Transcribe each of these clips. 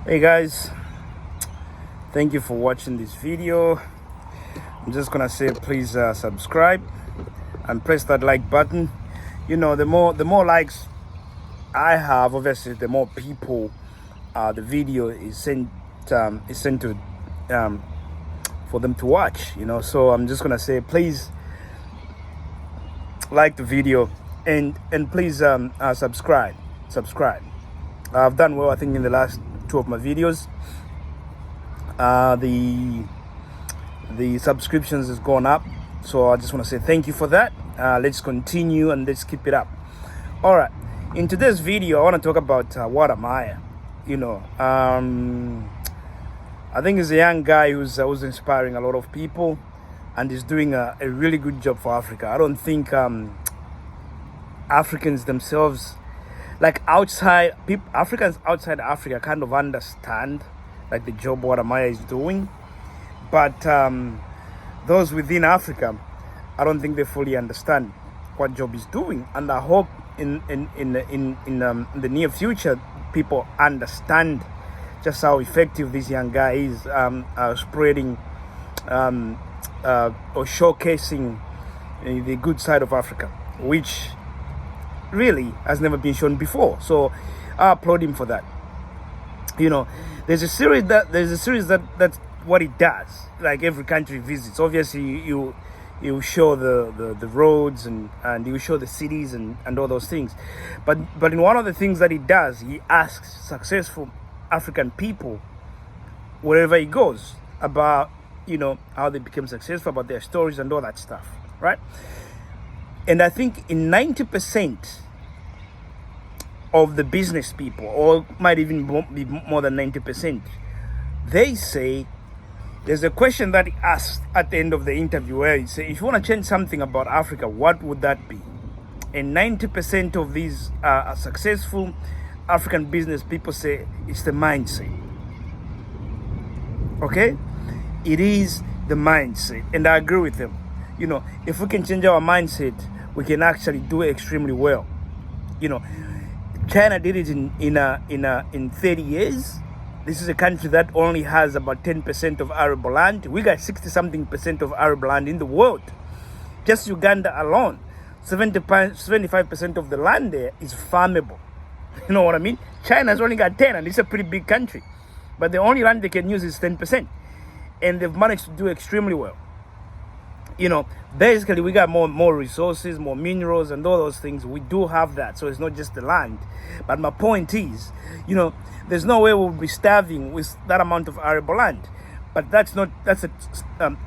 Hey guys, thank you for watching this video. I'm just gonna say please subscribe and press that like button. You know, the more likes I have, obviously the more people the video is sent to for them to watch, you know. So I'm just gonna say please like the video and please subscribe. I've done well, I think, in the last two of my videos. The subscriptions has gone up, so I just want to say thank you for that. Let's continue and let's keep it up. All right, in today's video I want to talk about Wode. You know, I think he's a young guy who's inspiring a lot of people, and he's doing a really good job for Africa. I don't think Africans themselves, like Africans outside Africa, kind of understand like the job Wode is doing, but those within Africa, I don't think they fully understand what job he's doing. And I hope in the near future people understand just how effective this young guy is spreading or showcasing the good side of Africa, which really has never been shown before. So I applaud him for that. You know, there's a series that's what it does. Like every country visits, obviously you show the roads and you show the cities and all those things. But in one of the things that he does, he asks successful African people wherever he goes about, you know, how they became successful, about their stories and all that stuff, right? And I think in 90% of the business people, or might even be more than 90%, they say, there's a question that he asked at the end of the interview where he said, if you want to change something about Africa, what would that be? And 90% of these successful African business people say it's the mindset. Okay? It is the mindset. And I agree with them. You know, if we can change our mindset, we can actually do it extremely well. You know, China did it in 30 years. This is a country that only has about 10% of arable land. We got 60-something% of arable land in the world. Just Uganda alone, 75% of the land there is farmable. You know what I mean? China's only got 10, and it's a pretty big country. But the only land they can use is 10%. And they've managed to do extremely well. You know, basically we got more resources, more minerals and all those things. We do have that, so it's not just the land. But my point is, you know, there's no way we'll be starving with that amount of arable land. But that's a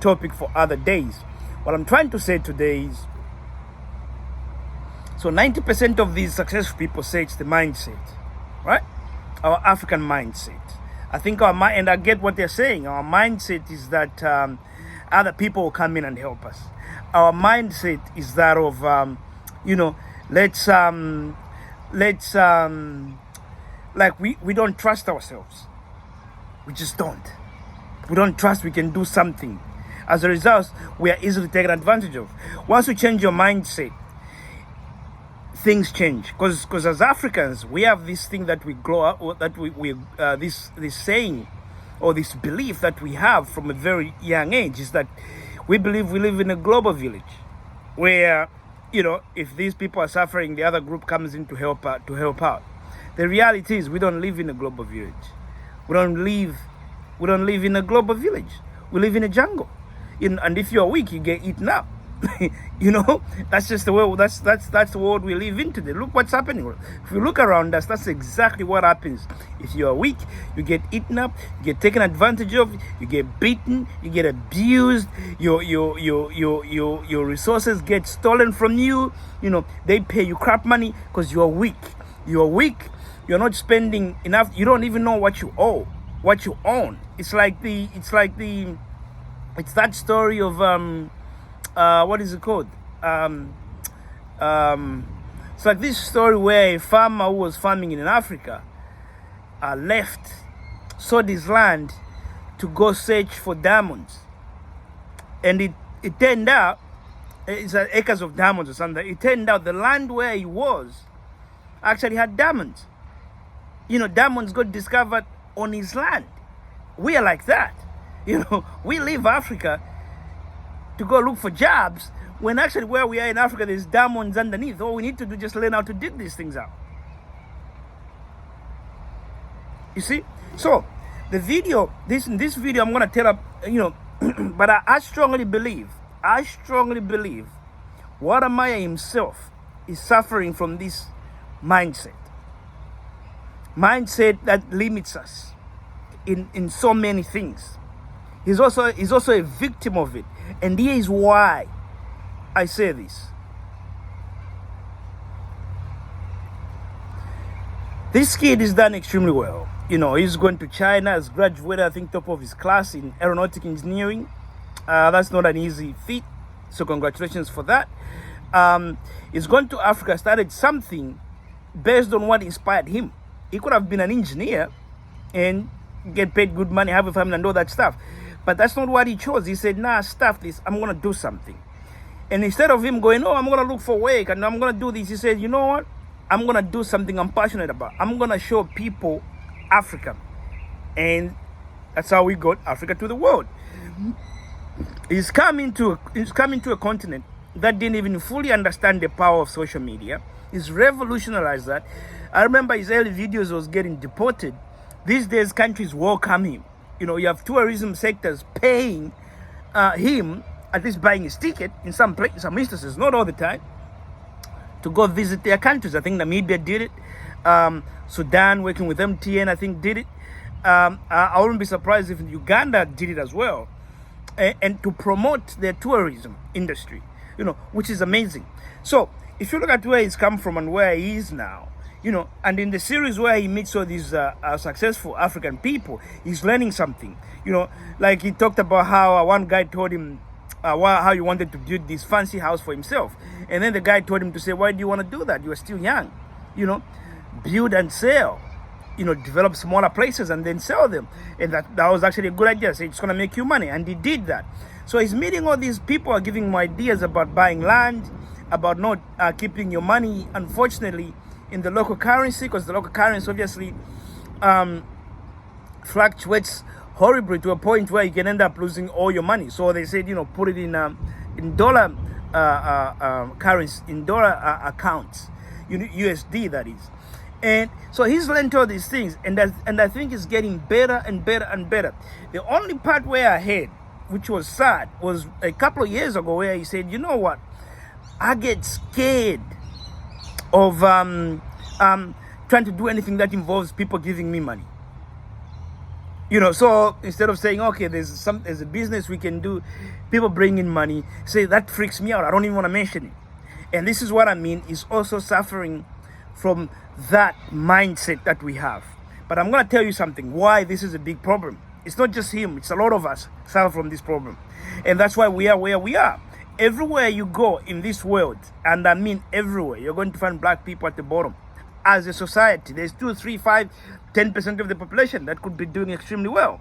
topic for other days. What I'm trying to say today is, so 90% of these successful people say it's the mindset, right? Our African mindset. I think and I get what they're saying. Our mindset is that other people will come in and help us. Our mindset is that of, you know, like we don't trust ourselves. We just don't. We don't trust we can do something. As a result, we are easily taken advantage of. Once you change your mindset, things change. Because as Africans, we have this thing that we grow up, that this saying, or this belief that we have from a very young age, is that we believe we live in a global village where, you know, if these people are suffering, the other group comes in to help out. The reality is we don't live in a global village. We don't live in a global village. We live in a jungle. And if you're weak, you get eaten up. You know, that's just the way. That's the world we live in today. Look what's happening. If you look around us, that's exactly what happens. If you are weak, you get eaten up, you get taken advantage of, you get beaten, you get abused, your resources get stolen from you. You know, they pay you crap money because you are weak. You are weak. You're not spending enough. You don't even know what you owe, what you own. It's that story of what is it called? It's like this story where a farmer who was farming in Africa sold his land to go search for diamonds. And it turned out, it's acres of diamonds or something. It turned out the land where he was actually had diamonds. You know, diamonds got discovered on his land. We are like that. We leave Africa to go look for jobs when actually where we are in Africa, there's diamonds underneath. All we need to do is just learn how to dig these things out. You see? So the video, in this video, I'm gonna tell up, but I strongly believe, Wode himself is suffering from this mindset that limits us in so many things. He's also a victim of it, and here is why I say this. This kid is done extremely well. He's going to China, has graduated, I think, top of his class in aeronautic engineering. That's not an easy feat, so congratulations for that. He's gone to Africa, started something based on what inspired him. He could have been an engineer and get paid good money, have a family and all that stuff. But that's not what he chose. He said, nah, stuff this, I'm going to do something. And instead of him going, I'm going to look for work and I'm going to do this, he said, you know what? I'm going to do something I'm passionate about. I'm going to show people Africa. And that's how we got Africa to the world. He's coming to a continent that didn't even fully understand the power of social media. He's revolutionized that. I remember his early videos was getting deported. These days, countries welcome him. You have tourism sectors paying him, at least buying his ticket in some instances, not all the time, to go visit their countries. I think Namibia did it. Sudan, working with MTN, I think did it. I wouldn't be surprised if Uganda did it as well. And to promote their tourism industry, which is amazing. So if you look at where he's come from and where he is now, and in the series where he meets all these successful African people, he's learning something. Like he talked about how one guy told him how he wanted to build this fancy house for himself. And then the guy told him to say, why do you want to do that? You are still young. Build and sell. Develop smaller places and then sell them. And that was actually a good idea. So it's going to make you money. And he did that. So he's meeting all these people, are giving him ideas about buying land, about not keeping your money, unfortunately, in the local currency, because the local currency obviously fluctuates horribly to a point where you can end up losing all your money. So they said, put it in dollar currency, in dollar accounts, USD that is. And so he's learned all these things, and I think it's getting better and better and better. The only part where I had, which was sad, was a couple of years ago where he said, you know what, I get scared of trying to do anything that involves people giving me money. So instead of saying, okay, there's a business we can do, people bring in money, say that freaks me out, I don't even want to mention it. And this is what I mean, is also suffering from that mindset that we have. But I'm going to tell you something, why this is a big problem. It's not just him, it's a lot of us suffer from this problem. And that's why we are where we are. Everywhere you go in this world, and I mean everywhere, you're going to find black people at the bottom. As a society, there's 2, 3, 5, 10% of the population that could be doing extremely well.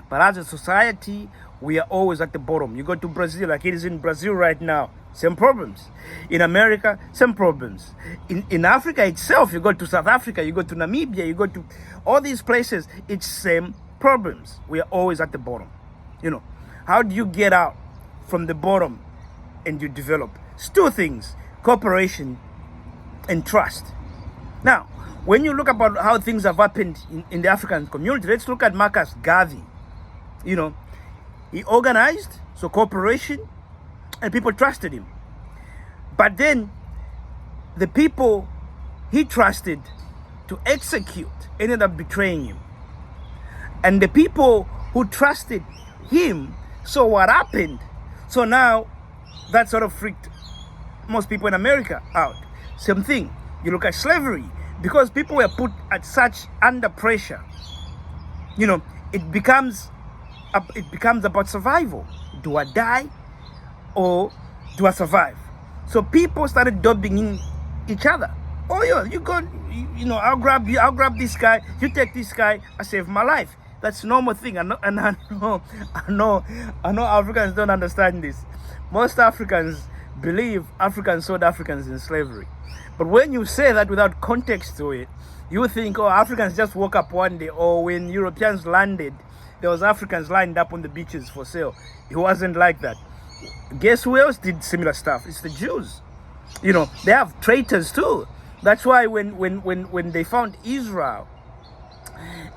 But as a society, we are always at the bottom. You go to Brazil, like it is in Brazil right now, same problems. In America, same problems. In Africa itself, you go to South Africa, you go to Namibia, you go to all these places, it's same problems. We are always at the bottom. How do you get out from the bottom and you develop? It's two things: cooperation and trust. Now, when you look about how things have happened in the African community, let's look at Marcus Garvey. He organized, so cooperation, and people trusted him. But then the people he trusted to execute ended up betraying him. And the people who trusted him saw what happened. So now that sort of freaked most people in America out. Same thing. You look at slavery. Because people were put at such under pressure, it becomes about survival. Do I die or do I survive? So people started dubbing in each other. Oh yeah, you go, I'll grab you, I'll grab this guy, you take this guy, I save my life. That's a normal thing. I know Africans don't understand this. Most Africans believe Africans sold Africans in slavery. But when you say that without context to it, You think, oh, Africans just woke up one day, or when Europeans landed, there was Africans lined up on the beaches for sale. It wasn't like that. Guess who else did similar stuff? It's the Jews. You know, they have traitors too. That's why when they found Israel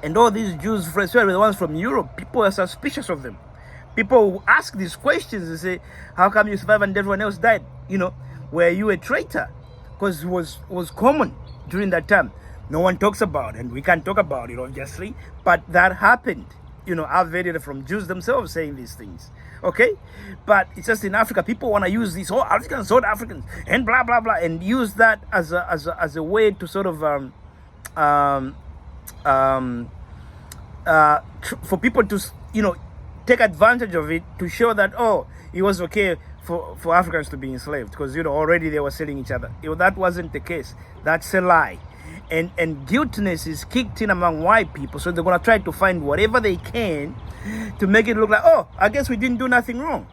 and all these Jews, especially the ones from Europe, people were suspicious of them. People ask these questions and say, how come you survived and everyone else died? You know, were you a traitor? Because it was common during that time. No one talks about it, and we can't talk about it, obviously, but that happened. You know, I've heard it from Jews themselves saying these things. Okay? But it's just in Africa, people want to use this, oh, Africans, South Africans, and blah, blah, blah, and use that as a way to sort of, for people to, you know, take advantage of it to show that, oh, it was okay for Africans to be enslaved because, you know, already they were selling each other. You know, that wasn't the case. That's a lie. And guiltiness is kicked in among white people, so they're going to try to find whatever they can to make it look like, oh, I guess we didn't do nothing wrong.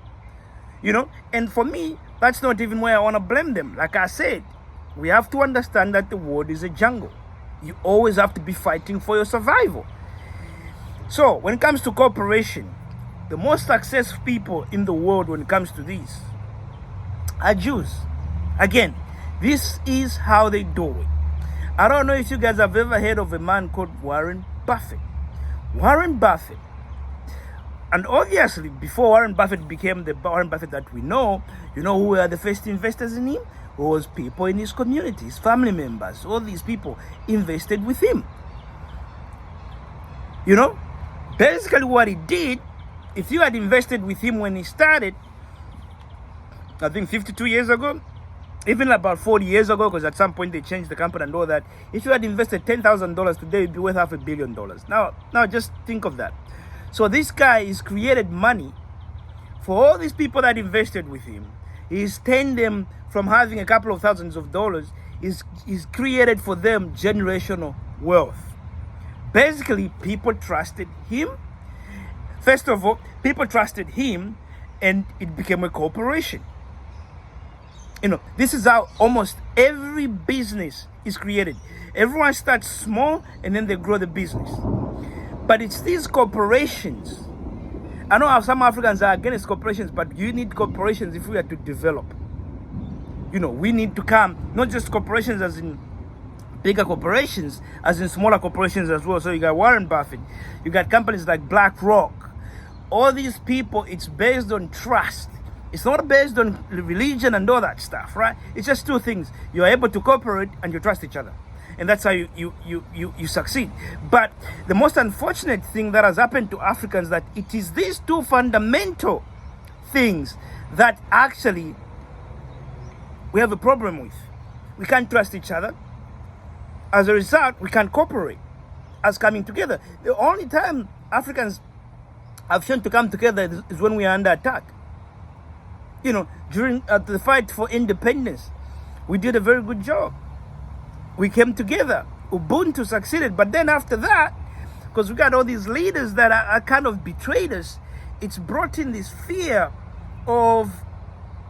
You know, and for me, that's not even where I want to blame them. Like I said, we have to understand that the world is a jungle. You always have to be fighting for your survival. So when it comes to cooperation, the most successful people in the world when it comes to this are Jews. Again, this is how they do it. I don't know if you guys have ever heard of a man called Warren Buffett. Warren Buffett. And obviously, before Warren Buffett became the Warren Buffett that we know, you know who were the first investors in him? It was people in his community, his family members. All these people invested with him. You know, basically what he did, if you had invested with him when he started, I think 52 years ago, even about 40 years ago, because at some point they changed the company and all that, if you had invested $10,000 today, it'd be worth $500 million. Now just think of that. So this guy has created money for all these people that invested with him. He's turned them from having a couple of thousands of dollars. He's created for them generational wealth. Basically, people trusted him. First of all, people trusted him, and it became a corporation. You know, this is how almost every business is created. Everyone starts small and then they grow the business. But it's these corporations. I know how some Africans are against corporations, but you need corporations if we are to develop. You know, we need to come, not just corporations as in bigger corporations, as in smaller corporations as well. So you got Warren Buffett, you got companies like BlackRock. All these people, it's based on trust. It's not based on religion and all that stuff, right? It's just two things. You're able to cooperate and you trust each other. And that's how you succeed. But the most unfortunate thing that has happened to Africans, that it is these two fundamental things that actually we have a problem with. We can't trust each other. As a result, we can't cooperate as coming together. The only time Africans have shown to come together is when we are under attack. You know, during the fight for independence, we did a very good job. We came together. Ubuntu succeeded. But then after that, because we got all these leaders that are kind of betrayed us, it's brought in this fear of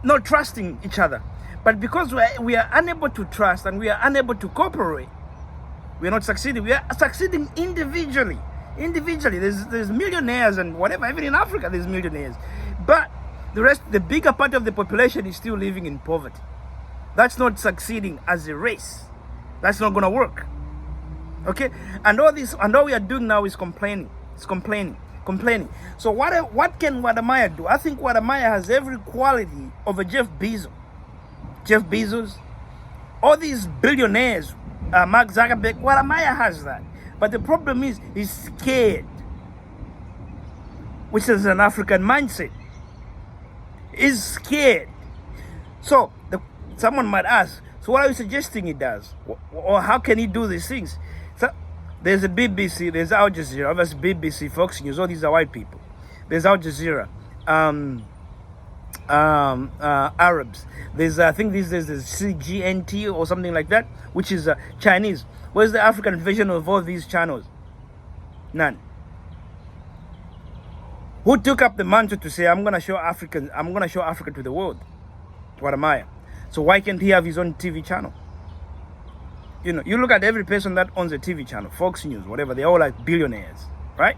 not trusting each other. But because we are unable to trust and we are unable to cooperate, we are not succeeding. We are succeeding individually. There's millionaires and whatever. Even in Africa, there's millionaires. But the bigger part of the population is still living in poverty. That's not succeeding as a race. That's not going to work. Okay? And all we are doing now is complaining. It's complaining. So what can Wode do? I think Wode has every quality of a Jeff Bezos, all these billionaires, Mark Zuckerberg. Wode has that. But the problem is he's scared, which is an African mindset. Is scared. So someone might ask, so what are you suggesting he does? Or how can he do these things? So there's a BBC, there's Al Jazeera, obviously BBC, Fox News, all these are white people. There's Al Jazeera, Arabs. There's I think there's the CGNT or something like that, which is Chinese. Where's the African version of all these channels? None. Who took up the mantle to say, I'm gonna show Africa to the world? Wode. So why can't he have his own TV channel? You know, you look at every person that owns a TV channel, Fox News, whatever, they're all like billionaires, right?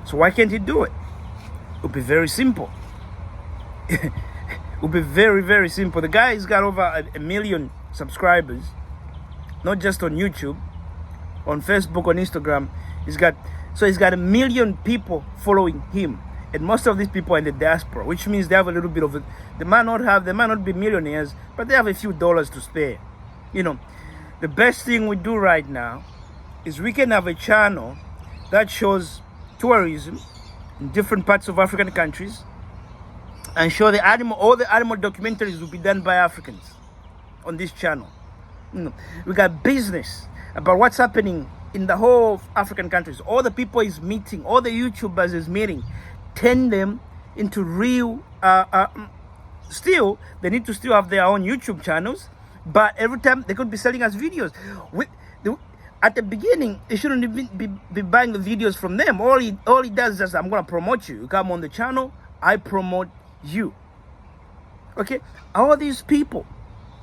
So why can't he do it? It would be very simple. It would be very, very simple. The guy's got over a million subscribers, not just on YouTube, on Facebook, on Instagram. He's got a million people following him. And most of these people are in the diaspora, which means they have a little bit of it. They might not be millionaires, but they have a few dollars to spare. You know, the best thing we do right now is we can have a channel that shows tourism in different parts of African countries and show all the animal documentaries will be done by Africans on this channel. You know, we got business about what's happening in the whole African countries. All the people he's meeting, all the YouTubers he's meeting, turn them into real, still, they need to still have their own YouTube channels, but every time they could be selling us videos. At the beginning, they shouldn't even be buying the videos from them. All he does is just, I'm going to promote you. You come on the channel, I promote you. Okay? All these people,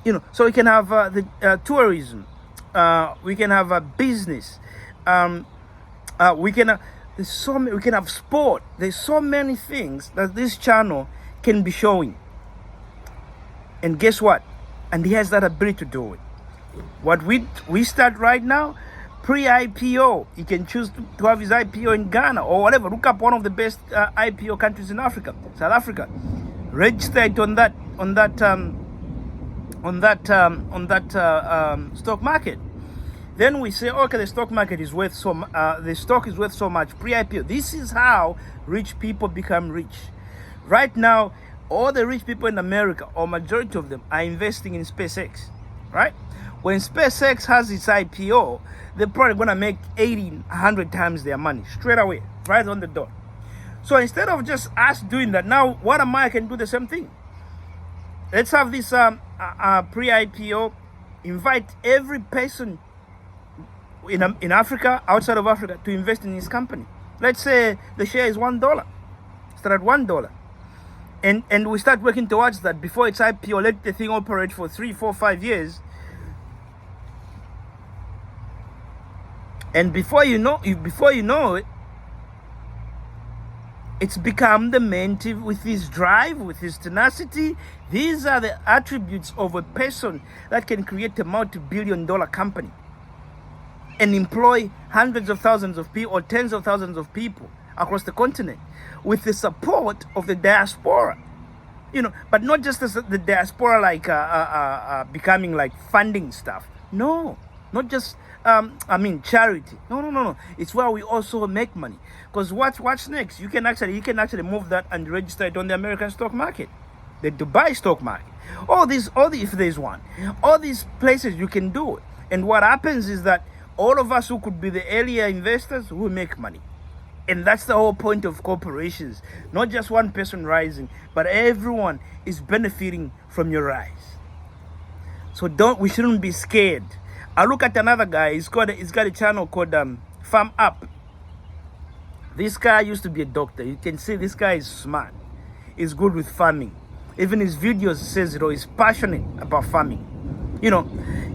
you know, so we can have the tourism. We can have a business. We can have sport. There's so many things that this channel can be showing. And guess what? And he has that ability to do it. What we start right now, pre-IPO, he can choose to have his IPO in Ghana or whatever. Look up one of the best IPO countries in Africa, South Africa. Register it on that stock market. Then we say, okay, the stock market is worth the stock is worth so much pre-IPO. This is how rich people become rich. Right now, all the rich people in America, or majority of them, are investing in SpaceX, right? When SpaceX has its IPO, they're probably going to make 80, 100 times their money straight away, right on the dot. So instead of just us doing that, now what am I can do the same thing? Let's have this pre-IPO, invite every person in Africa, outside of Africa, to invest in his company. Let's say the share is $1. Start at $1. And we start working towards that. Before it's IPO, let the thing operate for 3, 4, 5 years. And before you know it, it's become the mentor with his drive, with his tenacity. These are the attributes of a person that can create a multi-billion-dollar company and employ hundreds of thousands of people or tens of thousands of people across the continent with the support of the diaspora. You know, but not just the diaspora like becoming like funding stuff. No, not just charity. No. It's where we also make money. Because what's next? You can actually move that and register it on the American stock market, the Dubai stock market. If there's one, all these places you can do it. And what happens is that all of us who could be the earlier investors will make money. And that's the whole point of corporations. Not just one person rising, but everyone is benefiting from your rise. So we shouldn't be scared. I look at another guy, he's got a channel called Farm Up. This guy used to be a doctor. You can see this guy is smart. He's good with farming. Even his videos says it all. He's passionate about farming. You know,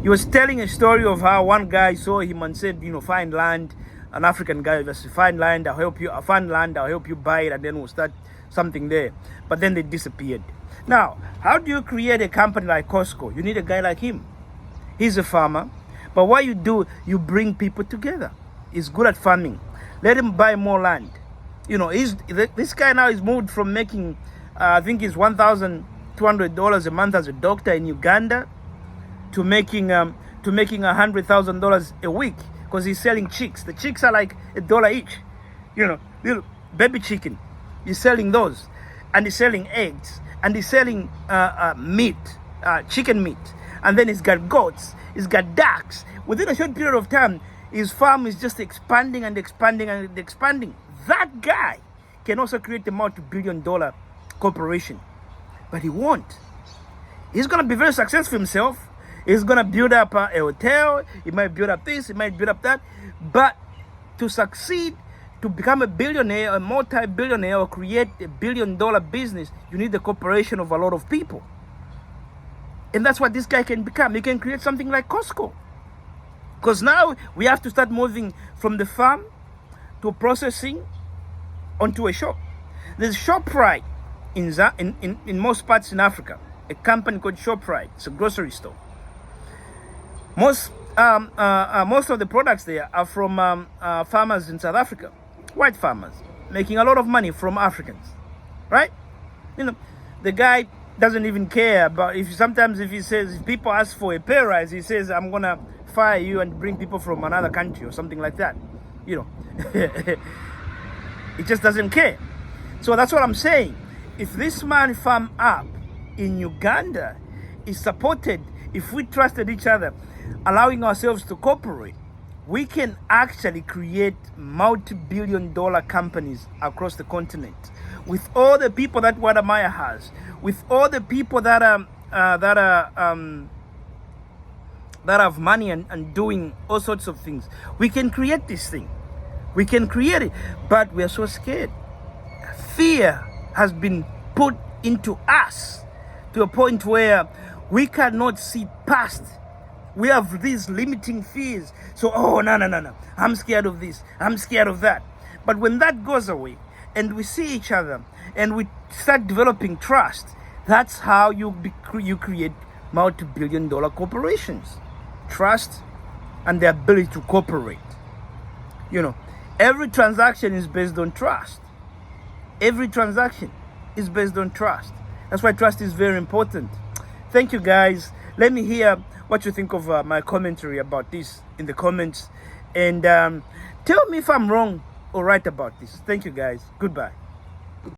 he was telling a story of how one guy saw him and said, you know, find land. An African guy just find land, I'll help you buy it, and then we'll start something there. But then they disappeared. Now, how do you create a company like Costco? You need a guy like him. He's a farmer. But what you do, you bring people together. He's good at farming. Let him buy more land. You know, this guy now is moved from making, I think it's $1,200 a month as a doctor in Uganda to making $100,000 a week. Because he's selling chicks. The chicks are like $1 each. You know, little baby chicken. He's selling those. And he's selling eggs. And he's selling meat, chicken meat. And then he's got goats. He's got ducks. Within a short period of time, his farm is just expanding and expanding and expanding. That guy can also create a multi-billion-dollar corporation. But he won't. He's going to be very successful himself. He's going to build up a hotel. He might build up this. He might build up that. But to succeed, to become a billionaire, a multi-billionaire, or create a billion-dollar business, you need the cooperation of a lot of people. And that's what this guy can become. He can create something like Costco. Because now we have to start moving from the farm to processing onto a shop. There's ShopRite in most parts in Africa. A company called ShopRite. It's a grocery store. Most of the products there are from farmers in South Africa, white farmers, making a lot of money from Africans, right? You know, the guy doesn't even care about if people ask for a pay rise, he says, I'm gonna fire you and bring people from another country or something like that. You know, it just doesn't care. So that's what I'm saying. If this man farm up in Uganda is supported, if we trusted each other, allowing ourselves to cooperate, we can actually create multi-billion-dollar companies across the continent with all the people that Wadamaya has, with all the people that have money and doing all sorts of things. We can create this thing. We can create it, but we are so scared. Fear has been put into us to a point where we cannot see past. We have these limiting fears. So, no. I'm scared of this. I'm scared of that. But when that goes away and we see each other and we start developing trust, that's how you create multi-billion-dollar corporations. Trust and the ability to cooperate. You know, every transaction is based on trust. Every transaction is based on trust. That's why trust is very important. Thank you, guys. Let me hear what you think of my commentary about this in the comments. And tell me if I'm wrong or right about this. Thank you, guys. Goodbye.